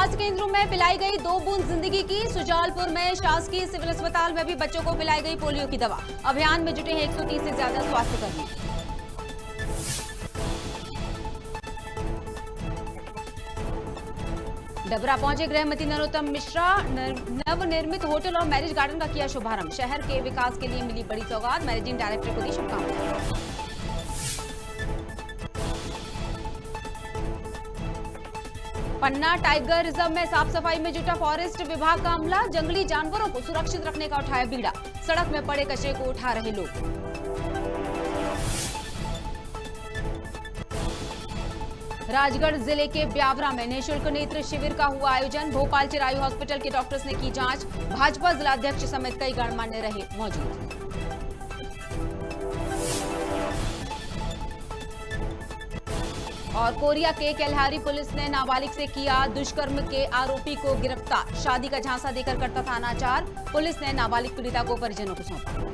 स्वास्थ्य केंद्रों में पिलाई गई 2 बूंद जिंदगी की। सुजालपुर में शासकीय सिविल अस्पताल में भी बच्चों को पिलाई गई पोलियो की दवा। अभियान में जुटे हैं 130 से ज्यादा स्वास्थ्यकर्मी। डबरा पहुंचे गृह मंत्री नरोत्तम मिश्रा। नवनिर्मित होटल और मैरिज गार्डन का किया शुभारंभ। शहर के विकास के लिए मिली बड़ी सौगात। मैनेजिंग डायरेक्टर को दी शुभकामनाएं। पन्ना टाइगर रिजर्व में साफ सफाई में जुटा फॉरेस्ट विभाग का अमला। जंगली जानवरों को सुरक्षित रखने का उठाया बीड़ा। सड़क में पड़े कचरे को उठा रहे लोग। राजगढ़ जिले के ब्यावरा में निःशुल्क नेत्र शिविर का हुआ आयोजन। भोपाल चिरायु हॉस्पिटल के डॉक्टर्स ने की जांच। भाजपा जिलाध्यक्ष समेत कई गणमान्य रहे मौजूद। और कोरिया के केल्हारी पुलिस ने नाबालिग से किया दुष्कर्म के आरोपी को गिरफ्तार। शादी का झांसा देकर करता था अनाचार। पुलिस ने नाबालिग पीड़िता को परिजनों को सौंपा।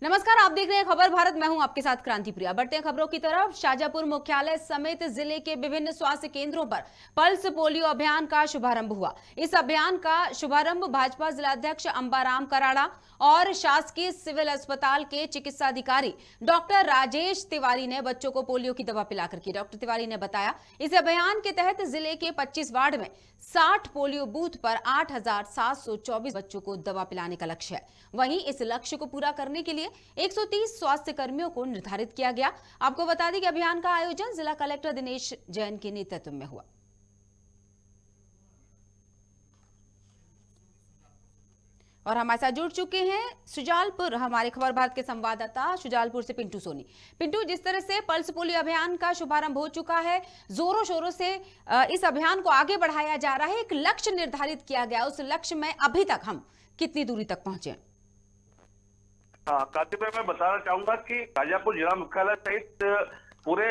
नमस्कार, आप देख रहे हैं खबर भारत। मैं हूं आपके साथ क्रांति प्रिया। बढ़ते हैं खबरों की तरफ। शाजापुर मुख्यालय समेत जिले के विभिन्न स्वास्थ्य केंद्रों पर पल्स पोलियो अभियान का शुभारंभ हुआ। इस अभियान का शुभारंभ भाजपा जिलाध्यक्ष अंबाराम कराड़ा और शासकीय सिविल अस्पताल के चिकित्सा अधिकारी डॉक्टर राजेश तिवारी ने बच्चों को पोलियो की दवा पिलाकर की। डॉक्टर तिवारी ने बताया, इस अभियान के तहत जिले के 25 वार्ड में 60 पोलियो बूथ पर 8,724 बच्चों को दवा पिलाने का लक्ष्य है। वहीं इस लक्ष्य को पूरा करने के लिए 130 स्वास्थ्य कर्मियों को निर्धारित किया गया। आपको बता दें कि अभियान का आयोजन जिला कलेक्टर दिनेश जैन के नेतृत्व में हुआ। और हमारे साथ जुड़ चुके हैं सुजालपुर हमारे खबर भारत के संवाददाता सुजालपुर से पिंटू सोनी। पिंटू, जिस तरह से पल्स पोलियो अभियान का शुभारंभ हो चुका है, जोरों शोरों से इस अभियान को आगे बढ़ाया जा रहा है, एक लक्ष्य निर्धारित किया गया, उस लक्ष्य में अभी तक हम कितनी दूरी तक पहुंचे? कातिब, मैं बताना चाहूंगा कि शाजापुर जिला मुख्यालय सहित पूरे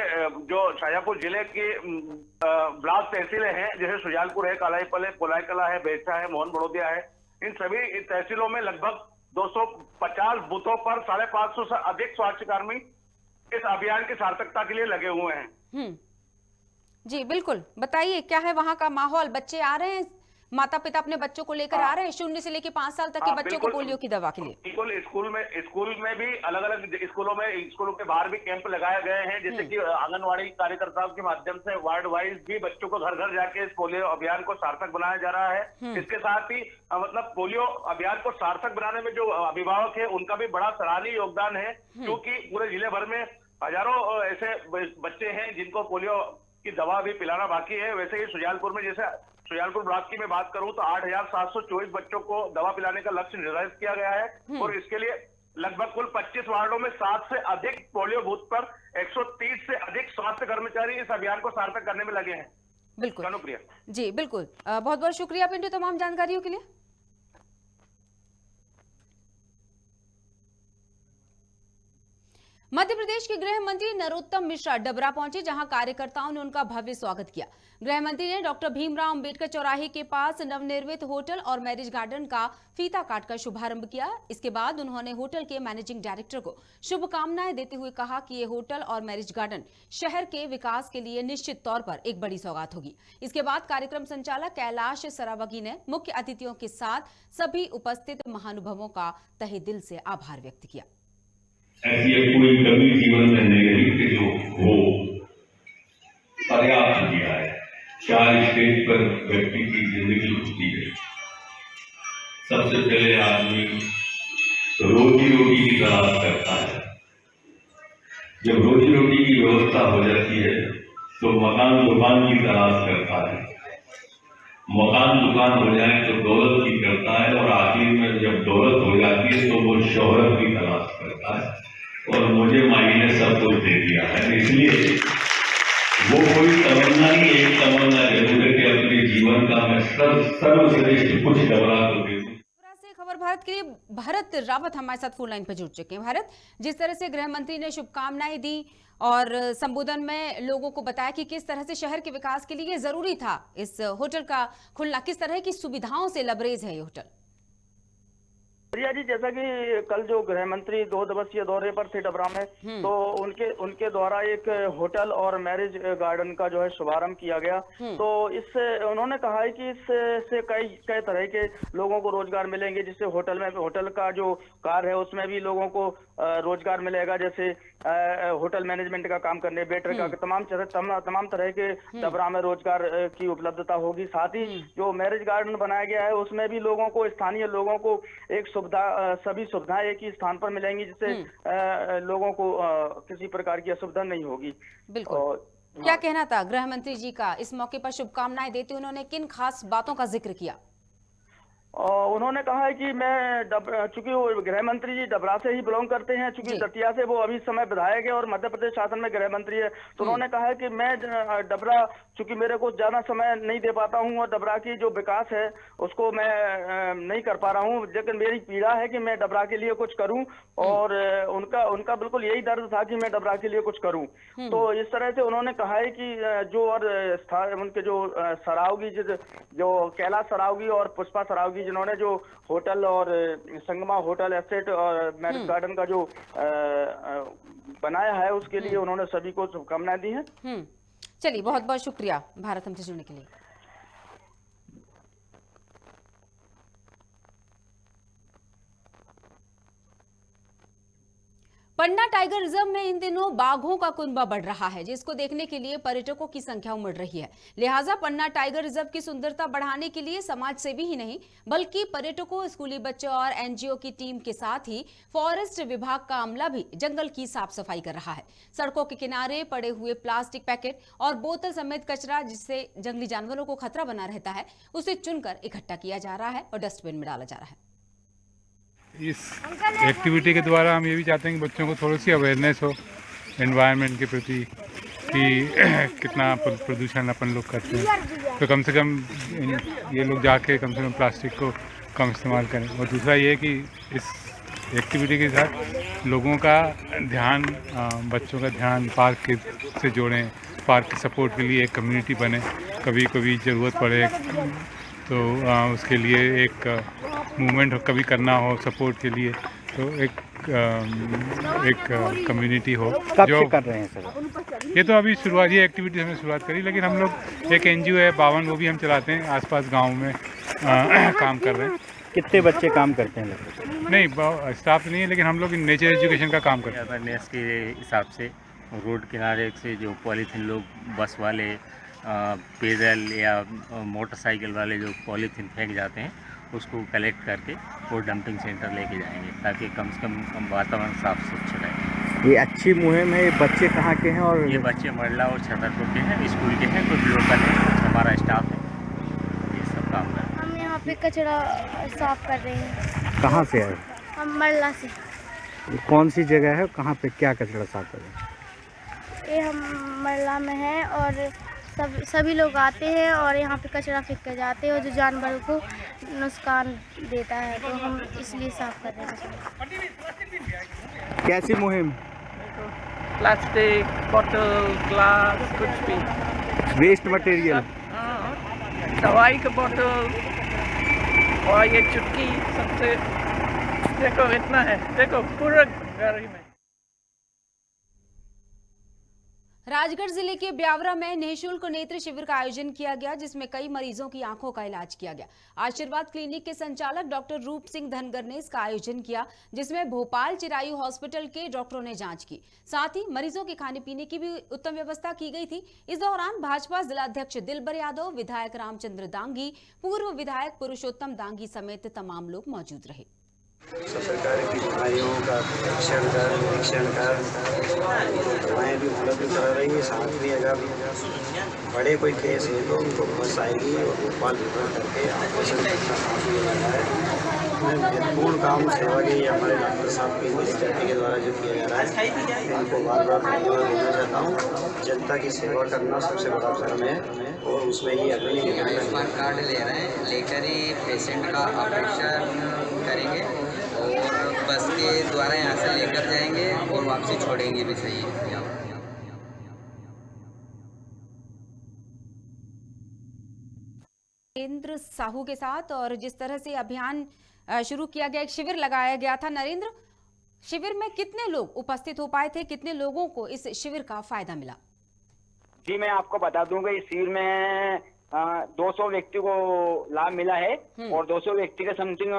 जो शाजापुर जिले की ब्लॉक तहसीलें हैं, जैसे सुजालपुर है, कालाईपल है, कोलाईकला है, बेरछा है, मोहन बड़ोदिया है, इन सभी तहसीलों में लगभग 250 बूथों पर 550 से अधिक स्वास्थ्यकर्मी इस अभियान की सार्थकता के लिए लगे हुए हैं। जी बिल्कुल, बताइए क्या है वहां का माहौल? बच्चे आ रहे हैं, माता पिता अपने बच्चों को लेकर आ रहे हैं 0 से लेकर 5 साल तक के बच्चों को पोलियो की दवा के लिए? बिल्कुल, स्कूल में भी अलग अलग स्कूलों के बाहर भी कैंप लगाए गए हैं, जैसे कि आंगनवाड़ी कार्यकर्ताओं के माध्यम से वार्ड वाइज भी बच्चों को घर घर जाके इस पोलियो अभियान को सार्थक बनाया जा रहा है। इसके साथ ही मतलब पोलियो अभियान को सार्थक बनाने में जो अभिभावक है उनका भी बड़ा सराहनीय योगदान है, क्योंकि पूरे जिले भर में हजारों ऐसे बच्चे हैं जिनको पोलियो की दवा भी पिलाना बाकी है। वैसे ही सुजालपुर में, जैसे सुजालपुर ब्लॉक की मैं बात करूं तो 8,724 बच्चों को दवा पिलाने का लक्ष्य निर्धारित किया गया है और इसके लिए लगभग कुल 25 वार्डों में 7 से अधिक पोलियो बूथ पर 130 से अधिक स्वास्थ्य कर्मचारी इस अभियान को सार्थक करने में लगे हैं। बिल्कुल अनुप्रिया जी, बिल्कुल, बहुत बहुत शुक्रिया पिंटू तमाम जानकारियों के लिए। मध्य प्रदेश के गृह मंत्री नरोत्तम मिश्रा डबरा पहुंचे, जहां कार्यकर्ताओं ने उनका भव्य स्वागत किया। गृह मंत्री ने डॉक्टर भीमराव अंबेडकर चौराहे के पास नवनिर्मित होटल और मैरिज गार्डन का फीता काटकर शुभारंभ किया। इसके बाद उन्होंने होटल के मैनेजिंग डायरेक्टर को शुभकामनाएं देते हुए कहा कि ये होटल और मैरिज गार्डन शहर के विकास के लिए निश्चित तौर पर एक बड़ी सौगात होगी। इसके बाद कार्यक्रम संचालक कैलाश सरावगी ने मुख्य अतिथियों के साथ सभी उपस्थित महानुभावों का तहे दिल से आभार व्यक्त किया। ऐसी कोई कमी जीवन में नहीं रही कि जो हो पर्याप्त दिया है। 4 स्टेज पर व्यक्ति की जिंदगी होती है। सबसे पहले आदमी रोजी रोटी की तलाश करता है। जब रोजी रोटी की व्यवस्था हो जाती है तो मकान दुकान की तलाश करता है। मकान दुकान हो जाए तो दौलत की करता है और आखिर में जब दौलत हो जाती है तो वो शोहरत की तलाश करता है। और मुझे माई ने सब कुछ दे दिया है, इसलिए वो कोई तमन्ना नहीं, एक तमन्ना जरूर है कि अपने जीवन का मैं सर्वश्रेष्ठ कुछ डबरा को दे दूं। खबर भारत के लिए भरत रावत हमारे साथ फोन लाइन पर जुड़ चुके हैं। भरत, जिस तरह से गृह मंत्री ने शुभकामनाएं दी और संबोधन में लोगों को बताया कि किस तरह से शहर के विकास के लिए ये जरूरी था इस होटल का खुलना, किस तरह की सुविधाओं से लबरेज है ये होटल? प्रिया जी, जैसा कि कल जो गृह मंत्री 2 दिवसीय दौरे पर थे डबरा में, तो उनके द्वारा एक होटल और मैरिज गार्डन का जो है शुभारंभ किया गया। तो इससे उन्होंने कहा है कि इससे कई तरह के लोगों को रोजगार मिलेंगे, जिससे होटल का जो कार्य है उसमें भी लोगों को रोजगार मिलेगा, जैसे होटल मैनेजमेंट का काम करने, वेटर का, तमाम तरह के डबरा में रोजगार की उपलब्धता होगी। साथ ही जो मैरिज गार्डन बनाया गया है उसमें भी लोगों को, स्थानीय लोगों को एक सभी सुविधाएं एक ही स्थान पर मिलेंगी, जिससे लोगों को किसी प्रकार की असुविधा नहीं होगी। बिल्कुल। क्या कहना था गृह मंत्री जी का? इस मौके पर शुभकामनाएं देते उन्होंने किन खास बातों का जिक्र किया? उन्होंने कहा है कि चूंकि वो गृह मंत्री जी डबरा से ही बिलोंग करते हैं, चूंकि दतिया से वो अभी समय विधायक है और मध्य प्रदेश शासन में गृह मंत्री है, तो उन्होंने कहा है कि मैं डबरा, चूंकि मेरे को ज्यादा समय नहीं दे पाता हूं और डबरा की जो विकास है उसको मैं नहीं कर पा रहा हूं, लेकिन मेरी पीड़ा है कि मैं डबरा के लिए कुछ करूं, और उनका बिल्कुल यही दर्द था कि मैं डबरा के लिए कुछ करूं। तो इस तरह से उन्होंने कहा है कि जो और उनके जो सरावगी, जो कैलाश सरावगी और पुष्पा सरावगी, जिन्होंने जो होटल और संगमा होटल एस्टेट और मैरिज गार्डन का जो बनाया है, उसके लिए उन्होंने सभी को शुभकामनाएं दी हैं। चलिए, बहुत बहुत शुक्रिया भारत हमसे जुड़ने के लिए। पन्ना टाइगर रिजर्व में इन दिनों बाघों का कुनबा बढ़ रहा है, जिसको देखने के लिए पर्यटकों की संख्या उमड़ रही है। लिहाजा पन्ना टाइगर रिजर्व की सुंदरता बढ़ाने के लिए समाज सेवी ही नहीं, बल्कि पर्यटकों, स्कूली बच्चों और एनजीओ की टीम के साथ ही फॉरेस्ट विभाग का अमला भी जंगल की साफ सफाई कर रहा है। सड़कों के किनारे पड़े हुए प्लास्टिक पैकेट और बोतल समेत कचरा, जिससे जंगली जानवरों को खतरा बना रहता है, उसे चुनकर इकट्ठा किया जा रहा है और डस्टबिन में डाला जा रहा है। इस एक्टिविटी के द्वारा हम ये भी चाहते हैं कि बच्चों को थोड़ी सी अवेयरनेस हो एनवायरनमेंट के प्रति, कि कितना प्रदूषण अपन लोग करते हैं, तो कम से कम ये लोग जाके कम से कम प्लास्टिक को कम इस्तेमाल करें। और दूसरा ये कि इस एक्टिविटी के साथ लोगों का ध्यान, बच्चों का ध्यान पार्क से जोड़ें, पार्क के सपोर्ट के लिए एक कम्युनिटी बने, कभी कभी ज़रूरत पड़े तो उसके लिए एक मूवमेंट कभी करना हो सपोर्ट के लिए, तो एक कम्युनिटी हो। कब जो से कर रहे हैं सर? ये तो अभी शुरुआत, ये एक्टिविटी हमने शुरुआत करी, लेकिन हम लोग एक एनजीओ है 52, वो भी हम चलाते हैं, आसपास गांव में काम कर रहे हैं। कितने बच्चे काम करते हैं? नहीं, स्टाफ नहीं है, लेकिन हम लोग नेचर एजुकेशन का काम करते हैं। अवेयरनेस के हिसाब से रोड किनारे से जो पॉलीथीन लोग, बस वाले, पैदल या मोटरसाइकिल वाले जो पॉलीथीन फेंक जाते हैं, उसको कलेक्ट करके वो डंपिंग सेंटर लेके जाएंगे, ताकि कम से कम वातावरण साफ स्वच्छ रहे। ये अच्छी मुहिम है। ये बच्चे कहाँ के हैं? और ये बच्चे मरला और छतरपुर के हैं, स्कूल के हैं, कुछ लोकल हैं, कुछ हमारा स्टाफ है, ये सब काम कर रहे हैं। हम यहाँ पे कचरा साफ कर रहे हैं। कहाँ से आए? हम मरला से। ये कौन सी जगह है? कहाँ पे क्या कचरा साफ कर रहे हैं? ये हम मरला में हैं और सभी लोग आते हैं और यहाँ पे कचरा फेंक कर जाते हैं, और जो जानवरों को नुकसान देता है, तो हम इसलिए साफ कर रहे हैं। कैसी मुहिम? प्लास्टिक, बॉटल, ग्लास, कुछ भी वेस्ट मटेरियल, दवाई का बॉटल और ये चुटकी, सबसे देखो इतना है, देखो पूरा घर में। राजगढ़ जिले के ब्यावरा में निःशुल्क नेत्र शिविर का आयोजन किया गया, जिसमें कई मरीजों की आंखों का इलाज किया गया। आशीर्वाद क्लिनिक के संचालक डॉक्टर रूप सिंह धनगर ने इसका आयोजन किया, जिसमें भोपाल चिरायु हॉस्पिटल के डॉक्टरों ने जांच की। साथ ही मरीजों के खाने पीने की भी उत्तम व्यवस्था की गई थी। इस दौरान भाजपा जिलाध्यक्ष दिलबर यादव, विधायक रामचंद्र दांगी, पूर्व विधायक पुरुषोत्तम दांगी समेत तमाम लोग मौजूद रहे। सब प्रकार की बीमारियों का निरीक्षण कर दवाएँ भी उपलब्ध करा रही है। साथ में अगर बड़े कोई केस है तो उनको बस आएगी और भोपाल रिफर करके ऑपरेशन का काम किया जाता है। महत्वपूर्ण काम सेवा के हमारे डॉक्टर साहब की निष्ठा के द्वारा जो किया जा रहा है, इनको बार बार धन्यवाद देना चाहता हूँ। जनता की सेवा करना सबसे बड़ा धर्म है और उसमें ही अग्रणी आयुष्मान कार्ड ले रहे हैं, लेकर ही पेशेंट का ऑपरेशन करेंगे और बस के द्वारा यहाँ से लेकर जाएंगे और वापसी छोड़ेंगे भी। सही है। नरेंद्र साहू के साथ। और जिस तरह से अभियान शुरू किया गया, एक शिविर लगाया गया था, नरेंद्र, शिविर में कितने लोग उपस्थित हो पाए थे, कितने लोगों को इस शिविर का फायदा मिला? जी मैं आपको बता दूंगा, इस शिविर में 200 व्यक्ति को लाभ मिला है और 200 व्यक्ति के समथिंग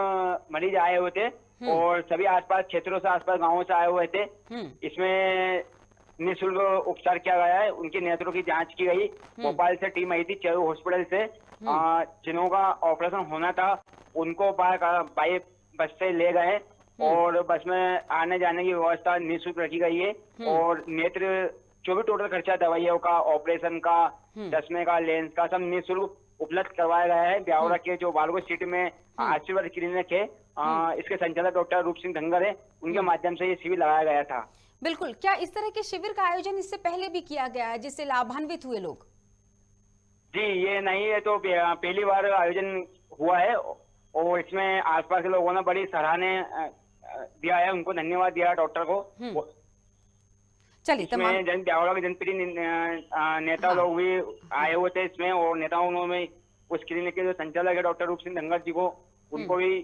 मरीज आए हुए थे और सभी आसपास क्षेत्रों से, आसपास गांवों से आए हुए थे। इसमें निःशुल्क उपचार किया गया है, उनके नेत्रों की जांच की गई। भोपाल से टीम आई थी, चेरू हॉस्पिटल से, जिन्हों का ऑपरेशन होना था उनको बाई बस से ले गए और बस में आने जाने की व्यवस्था निःशुल्क रखी गई है। और नेत्र जो भी टोटल खर्चा, दवाइयों का, ऑपरेशन का, चश्मे का, लेंस का, सब निःशुल्क उपलब्ध करवाया गया है। ब्यावरा के जो बालगो सिटी में आशीर्वाद क्लिनिक है, इसके संचालक डॉक्टर रूप सिंह धंगर है, उनके माध्यम से ये शिविर लगाया गया था। बिल्कुल। क्या इस तरह के शिविर का आयोजन इससे पहले भी किया गया है जिससे लाभान्वित हुए लोग? जी ये नहीं है, तो पहली बार आयोजन हुआ है और इसमें आसपास के लोगों ने बड़ी सराहना दिया है, उनको धन्यवाद दिया डॉक्टर को। चलिए, तमाम ब्यावरा के जनप्रिय नेता लोग भी आए हुए थे इसमें और नेताओं में उस क्लिनिक के जो संचालक है डॉक्टर रूप सिंह धंगर जी को, उनको भी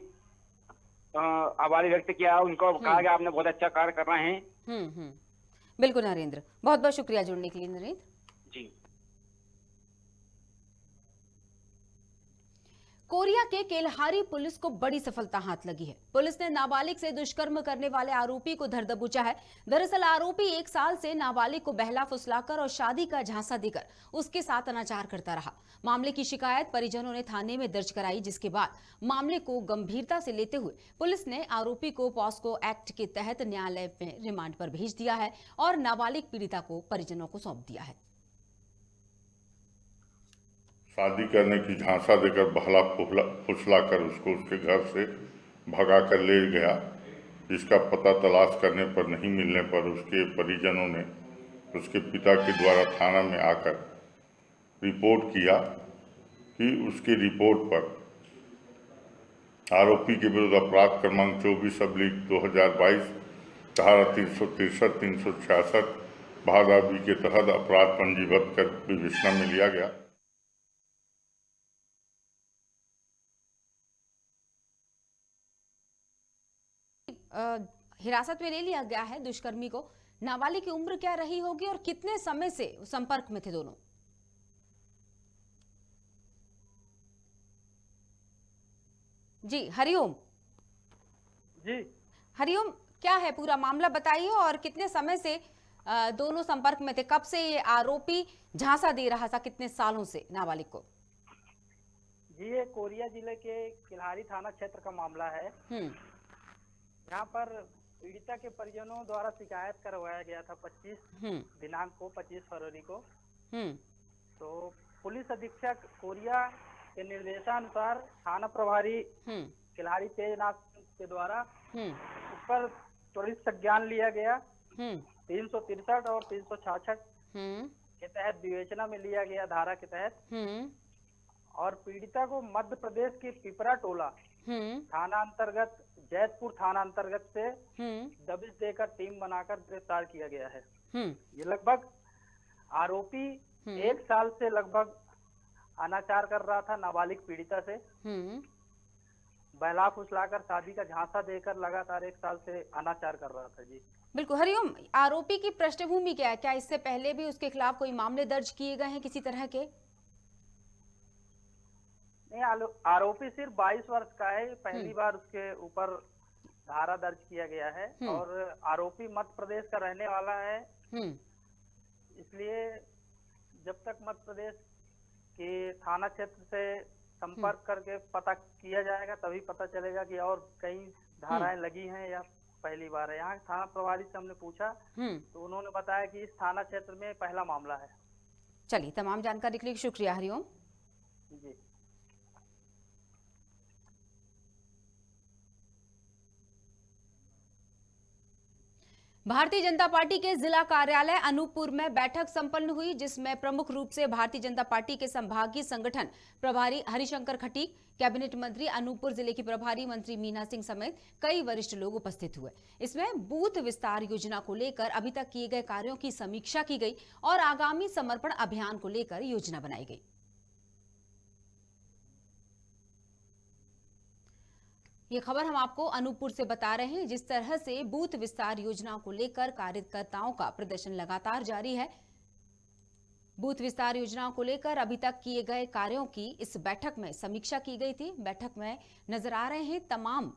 आभार व्यक्त किया, उनको कहा कि आपने बहुत अच्छा कार्य कर रहे हैं। बिल्कुल नरेंद्र, बहुत बहुत शुक्रिया जुड़ने के लिए नरेंद्र जी। कोरिया के केल्हारी पुलिस को बड़ी सफलता हाथ लगी है। पुलिस ने नाबालिग से दुष्कर्म करने वाले आरोपी को धर दबोचा है। दरअसल आरोपी 1 साल से नाबालिग को बहला फुसलाकर और शादी का झांसा देकर उसके साथ अनाचार करता रहा। मामले की शिकायत परिजनों ने थाने में दर्ज कराई, जिसके बाद मामले को गंभीरता से लेते हुए पुलिस ने आरोपी को पॉस्को एक्ट के तहत न्यायालय में रिमांड पर भेज दिया है और नाबालिग पीड़िता को परिजनों को सौंप दिया है। शादी करने की झांसा देकर बहला फुसला कर उसको उसके घर से भगा कर ले गया, जिसका पता तलाश करने पर नहीं मिलने पर उसके परिजनों ने उसके पिता के द्वारा थाना में आकर रिपोर्ट किया कि उसकी रिपोर्ट पर आरोपी के विरुद्ध अपराध क्रमांक 24/2022 धारा 363, 366 भाग के तहत अपराध पंजीबद्ध कर विवेचना में लिया गया। हिरासत में ले लिया गया है दुष्कर्मी को। नाबालिग की उम्र क्या रही होगी और कितने समय से संपर्क में थे दोनों? जी हरिओम। जी हरिओम, क्या है पूरा मामला बताइए और कितने समय से दोनों संपर्क में थे? कब से ये आरोपी झांसा दे रहा था, कितने सालों से नाबालिग को? जी ये कोरिया जिले के केल्हारी थाना क्षेत्र का मामला है। यहाँ पर पीड़िता के परिजनों द्वारा शिकायत करवाया गया था 25 दिनांक को, 25 फरवरी को। तो पुलिस अधीक्षक कोरिया के निर्देशानुसार थाना प्रभारी केल्हारी तेजनाथ के द्वारा उस पर त्वरित संज्ञान लिया गया। 363 और 366 के तहत विवेचना में लिया गया, धारा के तहत। और पीड़िता को मध्य प्रदेश के पिपरा टोला थाना अंतर्गत, जैतपुर थाना अंतर्गत से दबिश देकर टीम बनाकर गिरफ्तार किया गया है। ये लगभग आरोपी 1 साल से लगभग अनाचार कर रहा था नाबालिग पीड़िता से। बहला फुसलाकर शादी का झांसा देकर लगातार 1 साल से अनाचार कर रहा था। जी बिल्कुल। हरिओम, आरोपी की पृष्ठभूमि क्या है? क्या इससे पहले भी उसके खिलाफ कोई मामले दर्ज किए गए हैं किसी तरह के? नहीं, आरोपी सिर्फ 22 वर्ष का है। पहली बार उसके ऊपर धारा दर्ज किया गया है और आरोपी मध्य प्रदेश का रहने वाला है। इसलिए जब तक मध्य प्रदेश के थाना क्षेत्र से संपर्क करके पता किया जाएगा तभी पता चलेगा कि और कई धाराएं लगी हैं या पहली बार है। यहाँ थाना प्रभारी से हमने पूछा तो उन्होंने बताया कि इस थाना क्षेत्र में पहला मामला है। चलिए, तमाम जानकारी के लिए शुक्रिया हरिओम जी। भारतीय जनता पार्टी के जिला कार्यालय अनूपपुर में बैठक संपन्न हुई, जिसमें प्रमुख रूप से भारतीय जनता पार्टी के संभागीय संगठन प्रभारी हरिशंकर खटीक, कैबिनेट मंत्री अनूपपुर जिले की प्रभारी मंत्री मीना सिंह समेत कई वरिष्ठ लोग उपस्थित हुए। इसमें बूथ विस्तार योजना को लेकर अभी तक किए गए कार्यों की समीक्षा की गई और आगामी समर्पण अभियान को लेकर योजना बनाई गई। ये खबर हम आपको अनूपपुर से बता रहे हैं। जिस तरह से बूथ विस्तार योजना को लेकर कार्यकर्ताओं का प्रदर्शन लगातार जारी है। बूथ विस्तार योजना को लेकर अभी तक किए गए कार्यों की इस बैठक में समीक्षा की गई थी। बैठक में नजर आ रहे हैं तमाम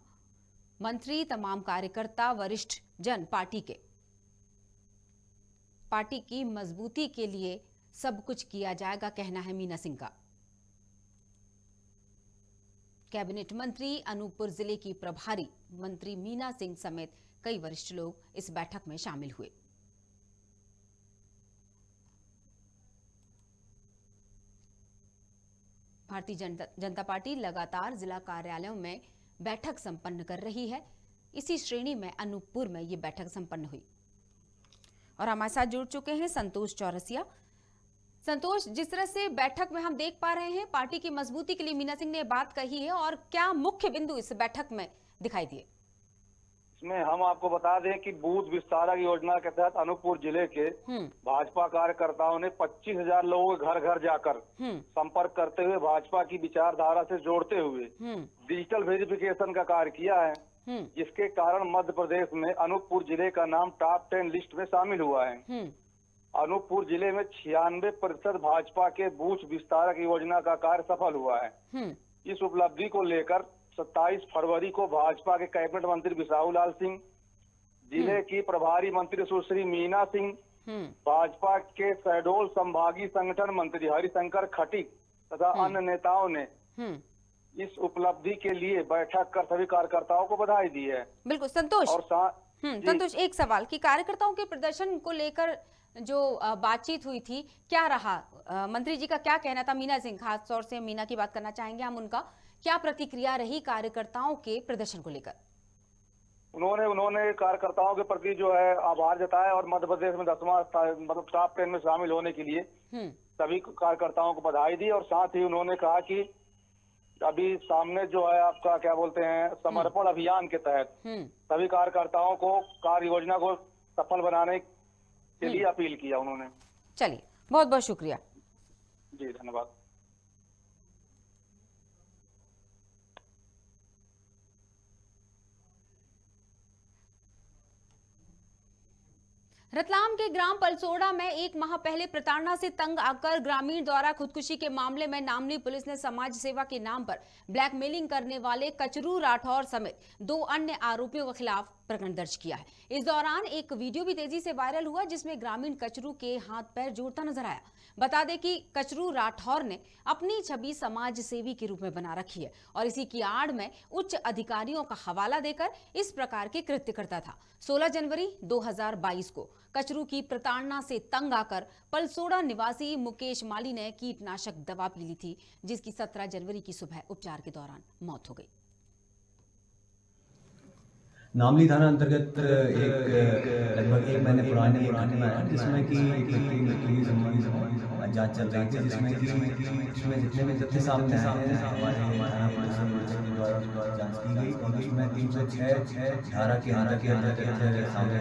मंत्री, तमाम कार्यकर्ता, वरिष्ठ जन पार्टी के। पार्टी की मजबूती के लिए सब कुछ किया जाएगा, कहना है मीना सिंह का। कैबिनेट मंत्री, अनूपपुर जिले की प्रभारी मंत्री मीना सिंह समेत कई वरिष्ठ लोग इस बैठक में शामिल हुए। भारतीय जनता पार्टी लगातार जिला कार्यालयों में बैठक संपन्न कर रही है। इसी श्रेणी में अनूपपुर में ये बैठक संपन्न हुई और हमारे साथ जुड़ चुके हैं संतोष चौरसिया। संतोष, जिस तरह से बैठक में हम देख पा रहे हैं, पार्टी की मजबूती के लिए मीना सिंह ने बात कही है, और क्या मुख्य बिंदु इस बैठक में दिखाई दिए? इसमें हम आपको बता दें कि बूथ विस्तारक योजना के तहत अनूपपुर जिले के भाजपा कार्यकर्ताओं ने 25,000 लोगों के घर घर जाकर संपर्क करते हुए भाजपा की विचारधारा से जोड़ते हुए डिजिटल वेरिफिकेशन का कार्य किया है, जिसके कारण मध्य प्रदेश में अनूपपुर जिले का नाम टॉप 10 लिस्ट में शामिल हुआ है। अनूपपुर जिले में 96% भाजपा के बूथ विस्तारक योजना का कार्य सफल हुआ है। इस उपलब्धि को लेकर 27 फरवरी को भाजपा के कैबिनेट मंत्री बिसाहू लाल सिंह, जिले की प्रभारी मंत्री सुश्री मीना सिंह, भाजपा के शहडोल संभागीय संगठन मंत्री हरिशंकर खटीक तथा अन्य नेताओं ने इस उपलब्धि के लिए बैठक कर सभी कार्यकर्ताओं को बधाई दी है। बिल्कुल संतोष। और संतोष, एक सवाल कि कार्यकर्ताओं के प्रदर्शन को लेकर जो बातचीत हुई थी, क्या रहा? मंत्री जी का क्या कहना था? मीना सिंह, खास तौर से मीना की बात करना चाहेंगे हम, उनका क्या प्रतिक्रिया रही कार्यकर्ताओं के प्रदर्शन को लेकर? उन्होंने कार्यकर्ताओं के प्रति जो है आभार जताया और मध्य प्रदेश में 10वां मतलब टॉप 10 में शामिल होने के लिए सभी कार्यकर्ताओं को बधाई दी। और साथ ही उन्होंने कहा कि अभी सामने जो है आपका क्या बोलते हैं समर्पण अभियान के तहत सभी कार्यकर्ताओं को कार्य योजना को सफल बनाने के लिए अपील किया उन्होंने। चलिए, बहुत बहुत शुक्रिया जी, धन्यवाद। रतलाम के ग्राम पलसोड़ा में एक माह पहले प्रताड़ना से तंग आकर ग्रामीण द्वारा खुदकुशी के मामले में नामनी पुलिस ने समाज सेवा के नाम पर ब्लैकमेलिंग करने वाले कचरू राठौर समेत 2 अन्य आरोपियों के खिलाफ प्रकरण दर्ज किया है। इस दौरान एक वीडियो भी तेजी से वायरल हुआ, जिसमें ग्रामीण कचरू के हाथ पैर जोड़ता नजर आया। बता दें कि कचरू राठौर ने अपनी छवि समाज सेवी के रूप में बना रखी है और इसी की आड़ में उच्च अधिकारियों का हवाला देकर इस प्रकार के कृत्य करता था। 16 जनवरी 2022 को कचरू की प्रताड़ना से तंग आकर पलसोड़ा निवासी मुकेश माली ने कीटनाशक दवा पी ली थी, जिसकी 17 जनवरी की सुबह उपचार के दौरान मौत हो गई। नामली थाना अंतर्गत लगभग 1 महीने पुरानी एक घटना है, जिसमें कि मृत्यु की संबंधी जांच चल रही थी, जिसमें जितने भी तथ्य सामने आए हैं हमारे थाना पुलिस के द्वारा जांच की गई और उसमें 306 धारा के अंदर सामने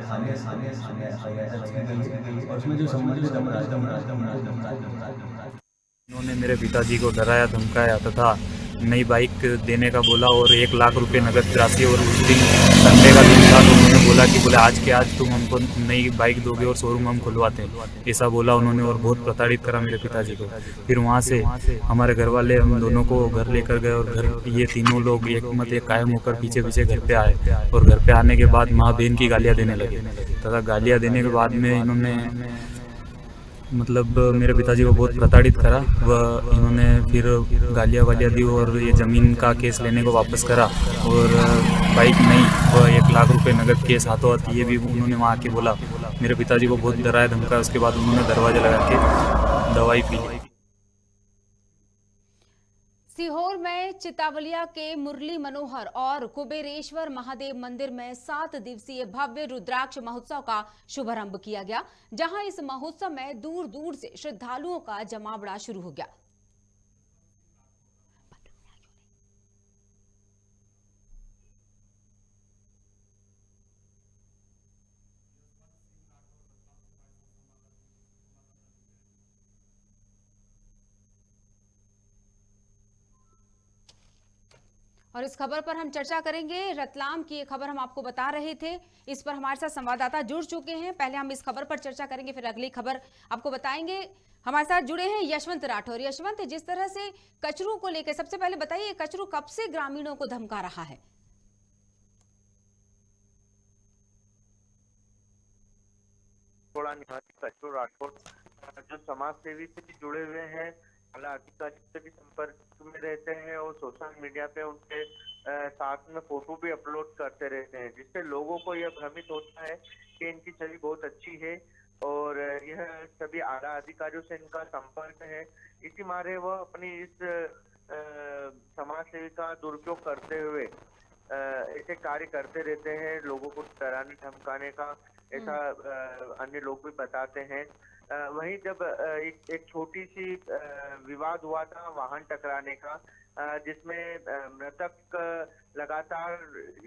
दर्ज की गई और उसमें जो संबंधित उन्होंने मेरे पिताजी को डराया, धमकाया तथा नई बाइक देने का बोला और 1 लाख रुपए नगद राशि। और उस दिन संडे का दिन था, तो उन्होंने बोला कि बोले आज के आज तुम हमको नई बाइक दोगे और शोरूम हम खुलवाते हैं, ऐसा बोला उन्होंने और बहुत प्रताड़ित करा मेरे पिताजी को। फिर वहाँ से हमारे घर वाले हम दोनों को घर लेकर गए और घर ये तीनों लोग एक मत एक कायम होकर पीछे पीछे घर पे आए और घर पे आने के बाद माँ बहन की गालियाँ देने लगे तथा गालियाँ देने के बाद में इन्होंने मतलब मेरे पिताजी को बहुत प्रताड़ित करा। वह इन्होंने फिर गालियाँ वालियाँ दी और ये ज़मीन का केस लेने को वापस करा और बाइक नहीं, वह 1 लाख रुपए नगद केस हाथों हाथ ये भी उन्होंने वहाँ आके बोला। मेरे पिताजी को बहुत डराया, धमकाया। उसके बाद उन्होंने दरवाजा लगा के दवाई पी ली। सीहोर में चितावलिया के मुरली मनोहर और कुबेरेश्वर महादेव मंदिर में 7 दिवसीय भव्य रुद्राक्ष महोत्सव का शुभारंभ किया गया, जहां इस महोत्सव में दूर दूर से श्रद्धालुओं का जमावड़ा शुरू हो गया। और इस खबर पर हम चर्चा करेंगे। रतलाम की ये खबर हम आपको बता रहे थे, इस पर हमारे साथ संवाददाता जुड़ चुके हैं। पहले हम इस खबर पर चर्चा करेंगे, फिर अगली खबर आपको बताएंगे। हमारे साथ जुड़े हैं यशवंत राठौर। यशवंत, जिस तरह से कचरों को लेकर, सबसे पहले बताइए कचरों कब से ग्रामीणों को धमका रहा है? निवासी कचरू राठौर जो समाज सेवी से भी जुड़े हुए हैं, जिला अधिकारी से भी संपर्क में रहते हैं और सोशल मीडिया पे उनके साथ में फोटो भी अपलोड करते रहते हैं, जिससे लोगों को यह भ्रमित होता है कि इनकी छवि बहुत अच्छी है और यह सभी आला अधिकारियों से इनका संपर्क है। इसी मारे वह अपनी इस समाज सेवी का दुरुपयोग करते हुए ऐसे कार्य करते रहते हैं, लोगों को डराने धमकाने का, ऐसा अन्य लोग भी बताते हैं। वहीं जब एक छोटी सी विवाद हुआ था वाहन टकराने का, जिसमें मृतक लगातार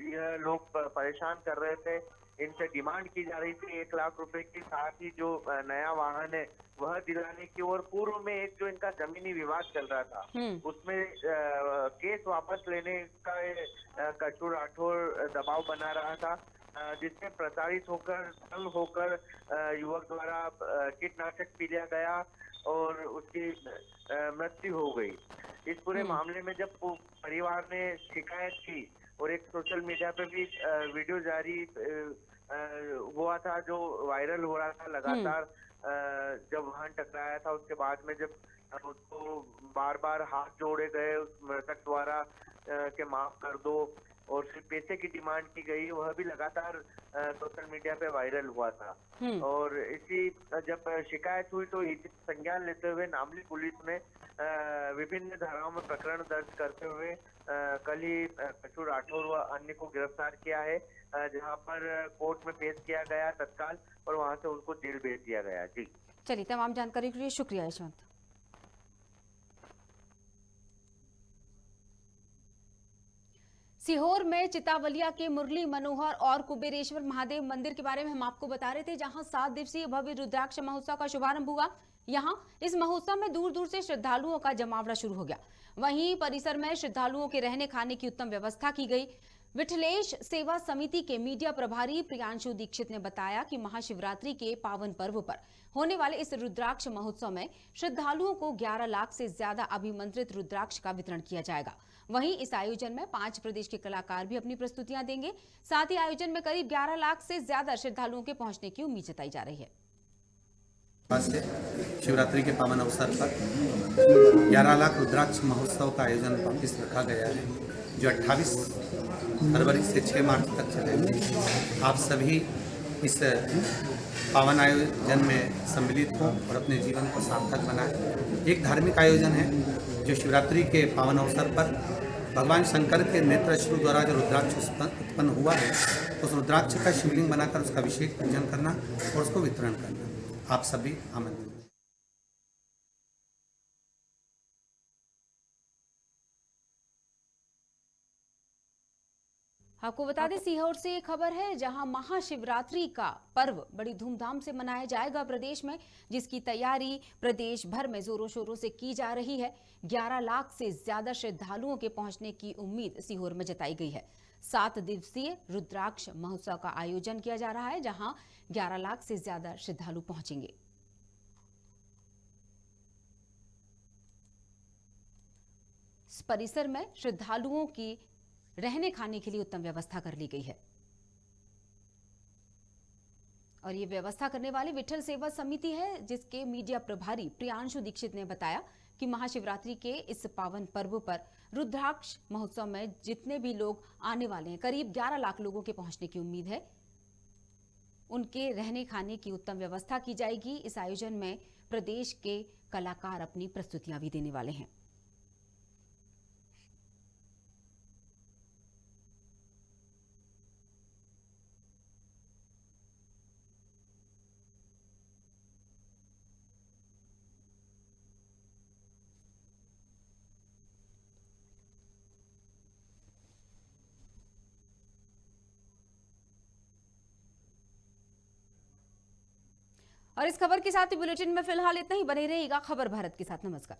यह लोग परेशान कर रहे थे, इनसे डिमांड की जा रही थी 1 लाख रुपए की, साथ ही जो नया वाहन है वह दिलाने की। और पूर्व में एक जो इनका जमीनी विवाद चल रहा था, उसमें केस वापस लेने का कचरू राठौर दबाव बना रहा था, जिसमें प्रताड़ित होकर युवक द्वारा कीटनाशक पी लिया गया और उसकी मृत्यु हो गई। इस पूरे मामले में जब परिवार ने शिकायत की और एक सोशल मीडिया पे भी वीडियो जारी हुआ था जो वायरल हो रहा था लगातार, जब वाहन टकराया था उसके बाद में जब उसको बार बार हाथ जोड़े गए उस मृतक द्वारा के माफ कर दो और फिर पैसे की डिमांड की गई, वह भी लगातार सोशल मीडिया पे वायरल हुआ था। और इसी जब शिकायत हुई तो इस संज्ञान लेते हुए नामली पुलिस ने विभिन्न धाराओं में प्रकरण दर्ज करते हुए कल ही कचरू राठौर व अन्य को गिरफ्तार किया है, जहां पर कोर्ट में पेश किया गया तत्काल और वहां से उनको जेल भेज दिया गया। जी चलिए, तमाम जानकारी के लिए शुक्रिया यशवंत। सीहोर में चितावलिया के मुरली मनोहर और कुबेरेश्वर महादेव मंदिर के बारे में हम आपको बता रहे थे, जहां 7 दिवसीय भव्य रुद्राक्ष महोत्सव का शुभारंभ हुआ। यहां इस महोत्सव में दूर दूर से श्रद्धालुओं का जमावड़ा शुरू हो गया। वहीं परिसर में श्रद्धालुओं के रहने खाने की उत्तम व्यवस्था की गई। विठलेश सेवा समिति के मीडिया प्रभारी प्रियांशु दीक्षित ने बताया कि महाशिवरात्रि के पावन पर्व पर होने वाले इस रुद्राक्ष महोत्सव में श्रद्धालुओं को 11 लाख से ज्यादा अभिमंत्रित रुद्राक्ष का वितरण किया जाएगा। वहीं इस आयोजन में 5 प्रदेश के कलाकार भी अपनी प्रस्तुतियां देंगे। साथ ही आयोजन में करीब 11 लाख से ज्यादा श्रद्धालुओं के पहुंचने की उम्मीद जताई जा रही है। शिवरात्रि के पावन अवसर पर 11 लाख रुद्राक्ष महोत्सव का आयोजन वापिस रखा गया है, जो 28 फरवरी से 6 मार्च तक चलेगा। आप सभी इस पावन आयोजन में सम्मिलित हों और अपने जीवन को सार्थक बनाएं। एक धार्मिक आयोजन है जो शिवरात्रि के पावन अवसर पर भगवान शंकर के नेत्रअश्रु द्वारा जो रुद्राक्ष उत्पन्न हुआ है, उस रुद्राक्ष का शिवलिंग बनाकर उसका अभिषेक पूजन करना और उसको वितरण करना। आप सभी आमंत्रित। आपको बता दें, सीहोर से एक खबर है जहां महाशिवरात्रि का पर्व बड़ी धूमधाम से मनाया जाएगा प्रदेश में, जिसकी तैयारी प्रदेश भर में जोरों शोरों से की जा रही है। 11 लाख से ज्यादा श्रद्धालुओं के पहुंचने की उम्मीद सीहोर में जताई गई है। 7 दिवसीय रुद्राक्ष महोत्सव का आयोजन किया जा रहा है, जहां 11 लाख से ज्यादा श्रद्धालु पहुंचेंगे। इस परिसर में श्रद्धालुओं की रहने खाने के लिए उत्तम व्यवस्था कर ली गई है। और ये व्यवस्था करने वाली विठल सेवा समिति है, जिसके मीडिया प्रभारी प्रियांशु दीक्षित ने बताया कि महाशिवरात्रि के इस पावन पर्व पर रुद्राक्ष महोत्सव में जितने भी लोग आने वाले हैं, करीब 11 लाख लोगों के पहुंचने की उम्मीद है। उनके रहने खाने की उत्तम व्यवस्था की जाएगी। इस आयोजन में प्रदेश के कलाकार अपनी प्रस्तुतियां भी देने वाले हैं। और इस खबर के साथ ही बुलेटिन में फिलहाल इतना ही। बने रहिएगा खबर भारत के साथ। नमस्कार।